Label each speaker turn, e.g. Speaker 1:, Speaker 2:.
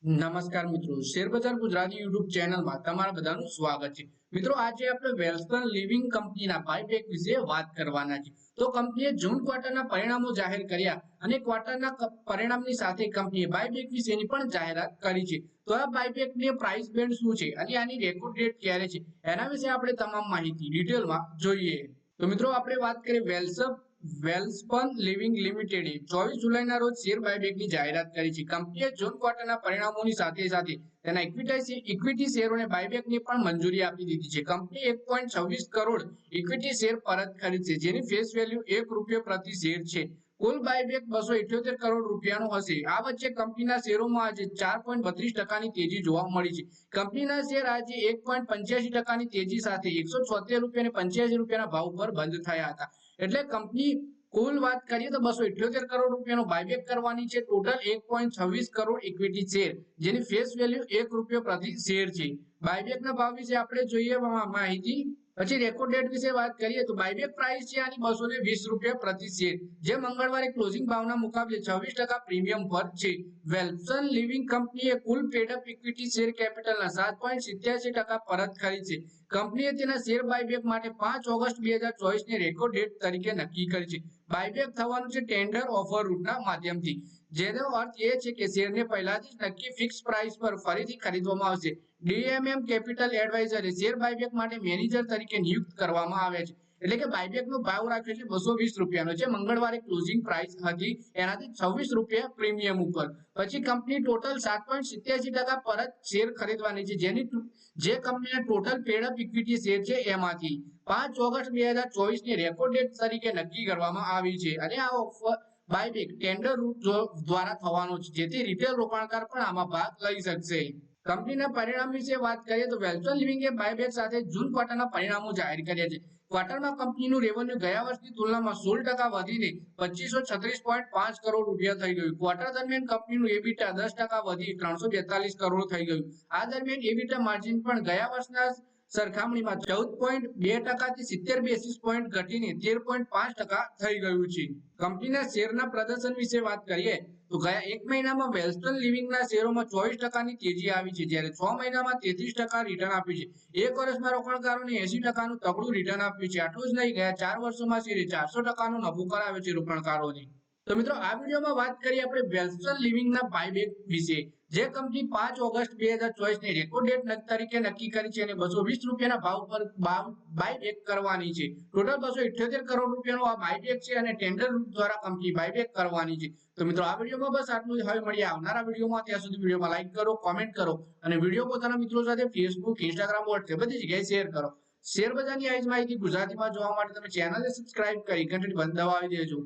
Speaker 1: નમસ્કાર મિત્રો, શેરબજાર ગુજરાતી યુટ્યુબ ચેનલમાં તમારા બધાનું સ્વાગત છે। મિત્રો, આજે આપણે વેલસ્પન લિવિંગ કંપનીના બાયબેક વિશે વાત કરવાના છે। તો કંપનીએ જૂન ક્વાર્ટરના પરિણામો જાહેર કર્યા અને ક્વાર્ટરના પરિણામની સાથે કંપનીએ બાયબેક વિશેની પણ જાહેરાત કરી છે। તો આ બાયબેકની પ્રાઇસ બેન્ડ શું છે અને આની રેકોર્ડ ડેટ ક્યારે છે, એના વિશે આપણે તમામ માહિતી ડિટેલમાં જોઈએ। તો મિત્રો, આપણે વાત કરીએ વેલસ્પન લિવિંગ લિમિટેડે 24 જુલાઈના રોજ શેર બાયબેકની જાહેરાત કરી છે। કંપનીએ જૂન ક્વાર્ટરના પરિણામોની સાથે સાથે તેના ઇક્વિટી શેરોને બાયબેકની પણ મંજૂરી આપી દીધી છે। કંપની 1.26 કરોડ ઇક્વિટી શેર પરત ખરીદશે, જેની ફેસ વેલ્યુ ₹1 પ્રતિ શેર છે। કુલ બાયબેક 278 કરોડ રૂપિયાનું હશે। આ વચ્ચે કંપનીના શેરોમાં આજે 4.32% તેજી જોવા મળી છે। કંપનીના શેર આજે 1.85% તેજી સાથે ₹176.85 ભાવ પર બંધ થયા હતા। એટલે કંપની કુલ વાત કરીએ તો 278 કરોડ રૂપિયાનો બાયબેક કરવાની છે। ટોટલ 1.26 કરોડ ઇક્વિટી શેર, જેની ફેસ વેલ્યુ ₹1 પ્રતિ શેર છે। બાયબેકના ભાવ વિશે આપણે જોઈએ માહિતી। પછી રેકોર્ડ ડેટ વિશે વાત કરીએ તો બાયબેક પ્રાઇસ છે આની ₹220 પ્રતિ શેર, જે મંગળવારે ક્લોઝિંગ ભાવના મુકાબલે 26% પ્રીમિયમ પર છે। વેલસ્પન લિવિંગ કંપનીએ કુલ પેડઅપ ઇક્વિટી શેર કેપિટલના 7.87% પરત ખરીદશે। કંપનીએ તેના શેર બાયબેક માટે 5 ઓગસ્ટ 2024 ની રેકોર્ડ ડેટ તરીકે નક્કી કરી છે। બાયબેક થવાનું છે ટેન્ડર ઓફર રૂટના માધ્યમથી, જેનો અર્થ એ છે કે શેરને પહેલાથી જ નક્કી ફિક્સ પ્રાઇસ પર ફરીથી ખરીદવામાં આવશે। ડીએમએમ કેપિટલ એડવાઇઝરે શેર બાયબેક માટે મેનેજર તરીકે નિયુક્ત કરવામાં આવ્યા છે। એટલે કે બાયબેકનો ભાવ રાખ્યો છે ₹220 નો, જે મંગળવારે ક્લોઝિંગ પ્રાઇસ હતી એનાથી ₹26 પ્રીમિયમ ઉપર। પછી કંપની ટોટલ 7.87% પરત શેર ખરીદવાની છે, જે કંપનીના ટોટલ પેડઅપ ઇક્વિટી શેર છે એમાંથી 5 ઓગસ્ટ 2024 ની રેકોર્ડ ડેટ તરીકે નક્કી કરવામાં આવી છે। અને આ ઓફર બાયબેક ટેન્ડર રૂટ દ્વારા થવાનો છે, જેથી રિટેલ રોકાણકાર પણ આમાં ભાગ લઈ શકશે। કંપનીના પરિણામ વિશે વાત કરીએ તો વેલસ્પન લિવિંગે બાયબેક સાથે જૂન ક્વાર્ટરના પરિણામો જાહેર કર્યા છે। ક્વાર્ટરમાં કંપનીનું રેવન્યુ ગયા વર્ષની તુલનામાં 16% વધીને ₹2536.5 કરોડ થઈ ગયું। ક્વાર્ટર દરમિયાન કંપનીનું એબિટા 10% વધી ₹342 કરોડ થઈ ગયું। આ દરમિયાન એબિટા માર્જિન પણ ગયા વર્ષના સરખામણીમાં 14.2% થી 70 બેસિસ પોઈન્ટ ઘટીને 13.5% થઈ ગયું છે। કંપનીના શેરના પ્રદર્શન વિશે વાત કરીએ તો ગયા એક મહિનામાં વેલસ્પન લિવિંગના શેરોમાં 24%ની તેજી આવી છે, જ્યારે 6 મહિનામાં 33% રિટર્ન આપ્યું છે। એક વર્ષમાં રોકાણકારોને 80%નું તગડું રિટર્ન આપ્યું છે। આટલું જ નહીં, ગયા 4 વર્ષોમાં શેરે 400%નો નફો કરાવ્યો છે રોકાણકારોને। તો મિત્રો, આ વિડીયોમાં વાત કરીએ આપણે વેલસ્પન લિવિંગના બાયબેક વિશે, જે કંપની 5 ઓગસ્ટ 2024 ની રેકોર્ડ ડેટ તરીકે નક્કી કરી છે અને ₹220 ભાવ પર બાયબેક કરવાની છે। ટોટલ 278 કરોડ રૂપિયાનો આ બાયબેક છે અને ટેન્ડર રૂટ દ્વારા કંપની બાયબેક કરવાની છે। તો મિત્રો, આ વિડીયોમાં બસ આટલું જ। હવે મળીએ આવનારા વિડીયોમાં। ત્યાં સુધી વિડીયોમાં લાઈક કરો, કોમેન્ટ કરો અને વિડીયો પોતાના મિત્રો સાથે ફેસબુક, ઇન્સ્ટાગ્રામ, વોટ્સએપ બધી જગ્યાએ શેર કરો। શેર બજારની આવી જ માહિતી ગુજરાતીમાં જોવા માટે તમે ચેનલને સબસ્ક્રાઇબ કરી ઘંટડી બંધ દબાવી દેજો।